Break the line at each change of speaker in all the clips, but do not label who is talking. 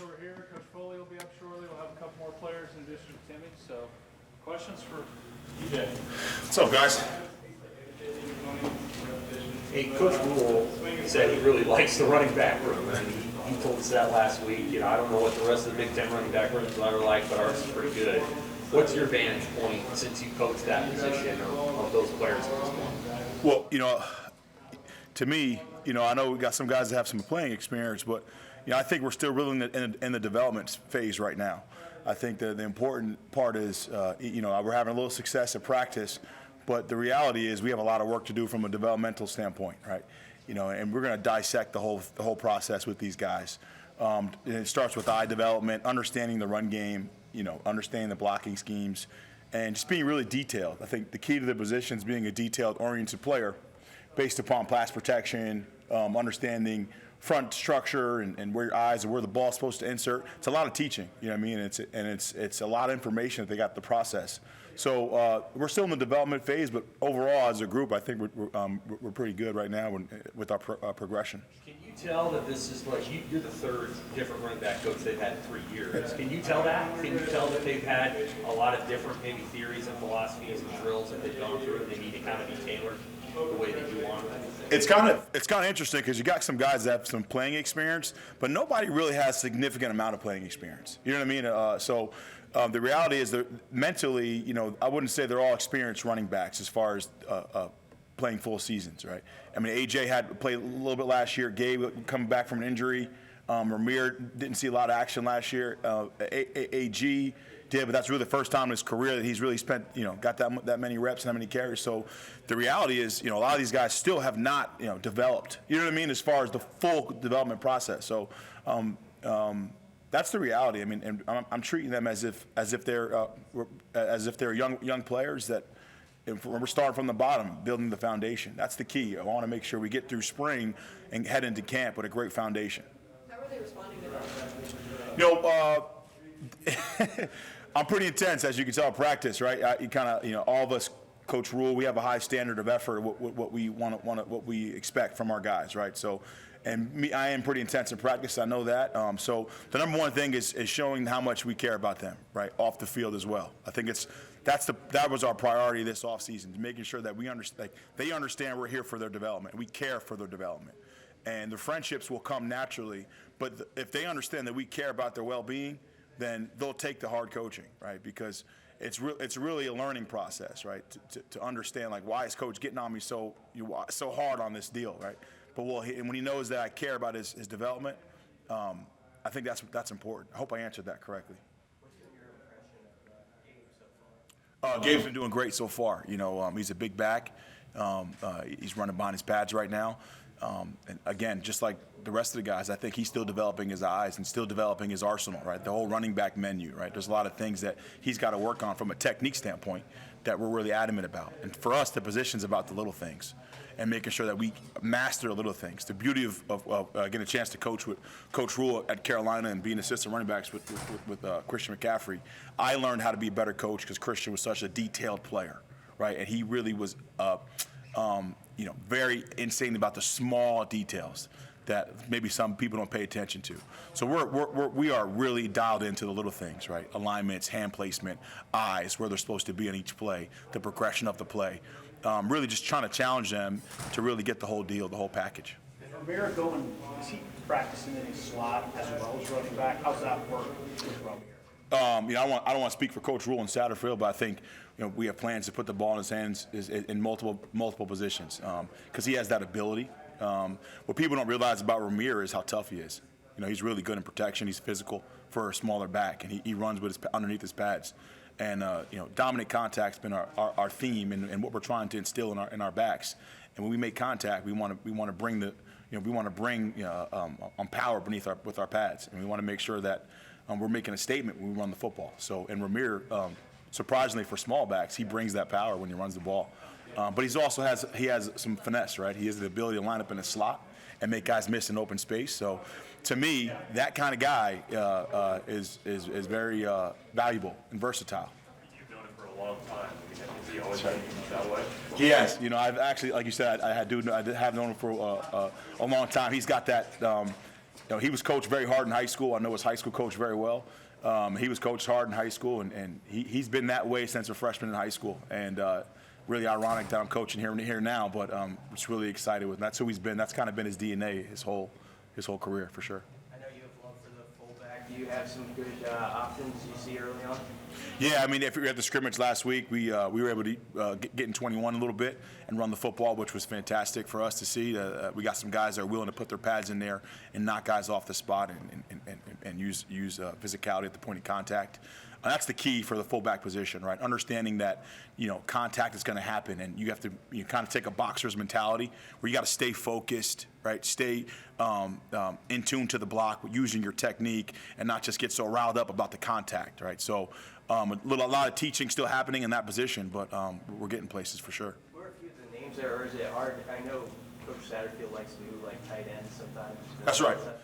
over here. Coach Foley will be up shortly. We'll have a couple more players in addition to Timmy. So, questions for EJ?
What's up, guys?
Hey, Coach Rule said he really likes the running back room, and he told us that last week. You know, I don't know what the rest of the Big Ten running back rooms are like, but ours is pretty good. What's your vantage point since you coached that position of those players at this point?
Well, you know, to me, you know, I know we got some guys that have some playing experience, but you know, I think we're still really in the development phase right now. I think the important part is, you know, we're having a little success at practice, but the reality is we have a lot of work to do from a developmental standpoint, right? You know, and we're going to dissect the whole process with these guys. And it starts with eye development, understanding the run game, you know, understanding the blocking schemes, and just being really detailed. I think the key to the position is being a detailed, oriented player based upon pass protection, understanding front structure and where your eyes are, where the ball's supposed to insert. It's a lot of teaching, you know what I mean? It's a lot of information that they got to process. So we're still in the development phase, but overall as a group, I think we're pretty good right now with our progression.
Can you tell that this is like you're the third different running back coach they've had in 3 years? Can you tell that? Can you tell that they've had a lot of different maybe theories and philosophies and drills that they've gone through, and they need to kind of be tailored the way that you want them?
It's kind of interesting because you got some guys that have some playing experience, but nobody really has a significant amount of playing experience. You know what I mean? The reality is that mentally, you know, I wouldn't say they're all experienced running backs as far as playing full seasons, right? I mean, AJ had played a little bit last year. Gabe coming back from an injury. Ramir didn't see a lot of action last year. AG did, but that's really the first time in his career that he's really spent, you know, got that many reps and that many carries. So the reality is, you know, a lot of these guys still have not, you know, developed. You know what I mean, as far as the full development process. So that's the reality. I mean, and I'm treating them as if they're young players that we're starting from the bottom, building the foundation. That's the key. I want to make sure we get through spring and head into camp with a great foundation.
How are they responding to that?
You know, I'm pretty intense, as you can tell, at practice, right? You kind of, you know, all of us, Coach Rule, we have a high standard of effort, what we expect from our guys, right? So, and me, I am pretty intense in practice. I know that. So the number one thing is showing how much we care about them, right, off the field as well. I think that was our priority this offseason, making sure that they understand we're here for their development. We care for their development, and the friendships will come naturally. But if they understand that we care about their well-being, then they'll take the hard coaching, right? Because it's really a learning process, right? To understand, like, why is Coach getting on me so hard on this deal, right? But when he knows that I care about his development, I think that's important. I hope I answered that correctly.
What's been your impression of Gabe so far?
Gabe's been doing great so far. You know, he's a big back. He's running behind his pads right now. And again, just like the rest of the guys, I think he's still developing his eyes and still developing his arsenal, right? The whole running back menu, right? There's a lot of things that he's got to work on from a technique standpoint that we're really adamant about. And for us, the position's about the little things and making sure that we master the little things. The beauty of getting a chance to coach with Coach Rule at Carolina and being assistant running backs with Christian McCaffrey, I learned how to be a better coach because Christian was such a detailed player, right? And he really was you know, very insane about the small details that maybe some people don't pay attention to. So we are really dialed into the little things, right? Alignments, hand placement, eyes, where they're supposed to be in each play, the progression of the play. Really just trying to challenge them to really get the whole deal, the whole package.
Ramir is he practicing in his slot as well as running back? How's that work with Ramir?
You know, I don't want to speak for Coach Rule in Satterfield, but I think, you know, we have plans to put the ball in his hands in multiple positions because he has that ability. What people don't realize about Ramir is how tough he is. You know, he's really good in protection. He's physical for a smaller back, and he runs with underneath his pads. And you know, dominant contact's been our theme and what we're trying to instill in our backs. And when we make contact, we want to bring power with our pads, and we want to make sure that we're making a statement when we run the football. So, and Ramir, surprisingly for small backs, he brings that power when he runs the ball. But he has some finesse, right? He has the ability to line up in a slot and make guys miss in open space. So, to me, that kind of guy is very valuable and versatile.
You've known him for a long time. I mean, has he always been that way?
Yes, you know, I've actually, like you said, I have known him for a long time. He's got that he was coached very hard in high school. I know his high school coach very well. He was coached hard in high school, and he's been that way since a freshman in high school. And really ironic that I'm coaching here now, but just really excited with him. That's who he's been. That's kind of been his DNA his whole career, for sure.
I know you have love for the fullback. Do you have some good options you see early on?
Yeah, I mean, if you were at the scrimmage last week, we were able to get in 21 a little bit and run the football, which was fantastic for us to see. We got some guys that are willing to put their pads in there and knock guys off the spot and use physicality at the point of contact. That's the key for the fullback position, right? Understanding that, contact is going to happen, and you have to kind of take a boxer's mentality where you got to stay focused, right? Stay in tune to the block, using your technique, and not just get so riled up about the contact, right? So a lot of teaching still happening in that position, but we're getting places for sure.
Who are a few of the names there, or is it hard? I know Coach Satterfield likes to do tight ends sometimes.
That's right.
So is it,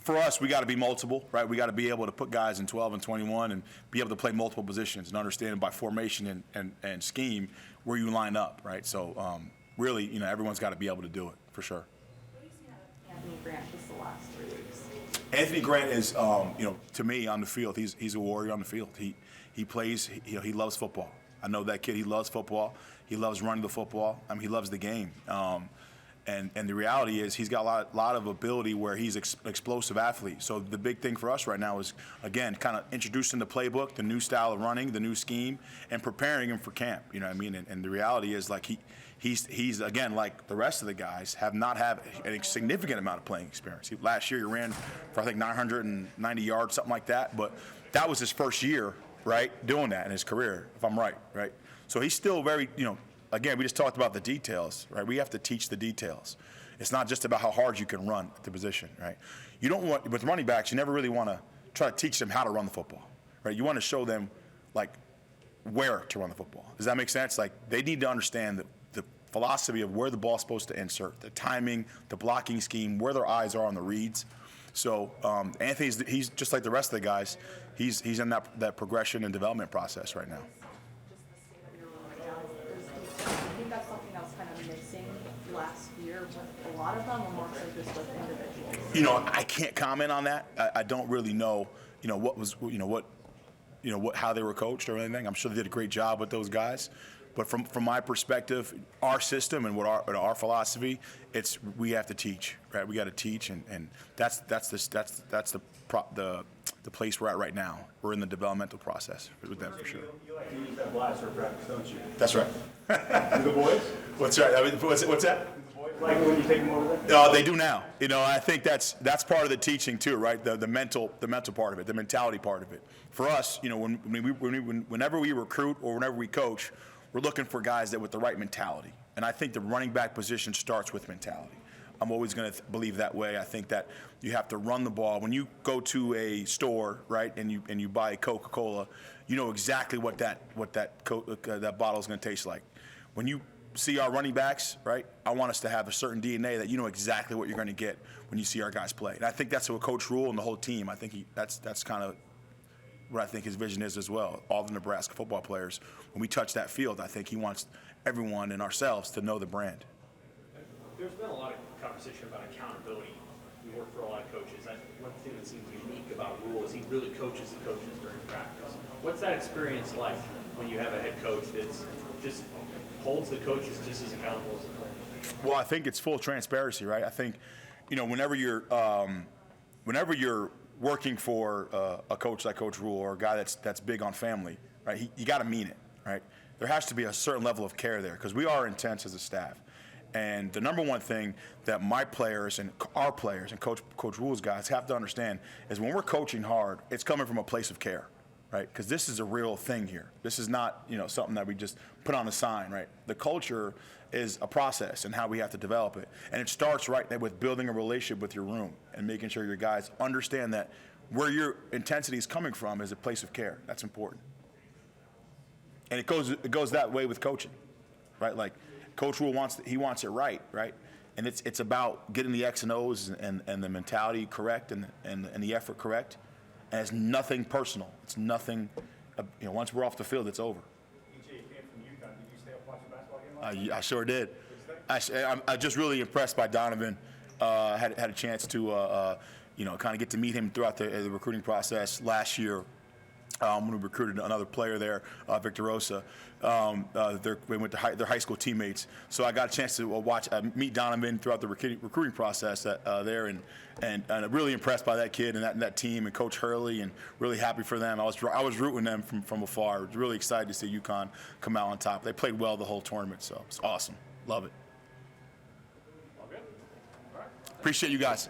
For us, we got to be multiple, right? We got to be able to put guys in 12 and 21 and be able to play multiple positions and understand by formation and scheme where you line up, right? So really, everyone's got to be able to do it for sure.
What do you see out of Anthony Grant just the last 3 weeks?
Anthony Grant is, to me on the field, he's a warrior on the field. He plays, he loves football. I know that kid. He loves football. He loves running the football. I mean, he loves the game. And the reality is he's got a lot of ability where he's an explosive athlete. So the big thing for us right now is, again, kind of introducing the playbook, the new style of running, the new scheme, and preparing him for camp. You know what I mean? And the reality is, he's again, like the rest of the guys, have not had a significant amount of playing experience. Last year he ran for, I think, 990 yards, something like that. But that was his first year, right, doing that in his career, if I'm right? So he's still very, again, we just talked about the details, right? We have to teach the details. It's not just about how hard you can run at the position, right? You don't want, with running backs, you never really want to try to teach them how to run the football, right? You want to show them, where to run the football. Does that make sense? They need to understand the philosophy of where the ball's supposed to insert, the timing, the blocking scheme, where their eyes are on the reads. So he's just like the rest of the guys. He's in that progression and development process right now.
I think that's something that was kind of missing last year with a lot of them, or more so just with individuals.
I can't comment on that. I don't really know, how they were coached or anything. I'm sure they did a great job with those guys. But from my perspective, our system and what our philosophy, we have to teach, right? We got to teach, and that's the place we're at right now. We're in the developmental process with them for sure.
You like to use that blaster practice, don't you?
That's right.
Do the boys?
What's right? What's that?
Like when you take them over there?
They do now. I think that's part of the teaching too, right? The mental part of it, the mentality part of it. For us, whenever we recruit or whenever we coach, we're looking for guys that with the right mentality. And I think the running back position starts with mentality. I'm always going to believe that way. I think that you have to run the ball. When you go to a store, right, and you buy Coca-Cola, you know exactly what that bottle is going to taste like. When you see our running backs, right, I want us to have a certain DNA that you know exactly what you're going to get when you see our guys play. And I think that's what Coach Rule and the whole team, I think that's kind of what I think his vision is as well. All the Nebraska football players, when we touch that field, I think he wants everyone and ourselves to know the brand.
There's been a lot of conversation about accountability. We work for a lot of coaches. One thing that seems unique about Rule is he really coaches the coaches during practice. What's that experience like when you have a head coach that's just holds the coaches just as accountable as the players?
Well, I think it's full transparency, right? I think, whenever you're working for a coach like Coach Rule or a guy that's big on family, right? You got to mean it, right? There has to be a certain level of care there because we are intense as a staff. And the number one thing that my players and our players and Coach Rule's guys have to understand is when we're coaching hard, it's coming from a place of care, right? Because this is a real thing here. This is not, something that we just put on a sign, right? The culture is a process and how we have to develop it. And it starts right there with building a relationship with your room and making sure your guys understand that where your intensity is coming from is a place of care. That's important. And it goes that way with coaching, right? Like Coach Rule wants it right? And it's about getting the X and O's and the mentality correct and the effort correct. And it's nothing personal. It's nothing. Once we're off the field, it's over.
EJ came from UConn. Did you stay up watching the basketball game last night?
I sure did. I'm just really impressed by Donovan. Had a chance to kind of get to meet him throughout the recruiting process last year. When we recruited another player there, Victor Rosa, we went to their high school teammates. So I got a chance to meet Donovan throughout the recruiting process there, and really impressed by that kid and that team and Coach Hurley, and really happy for them. I was rooting them from afar. I was really excited to see UConn come out on top. They played well the whole tournament, so it's awesome. Love it.
All good? All right.
Appreciate you guys.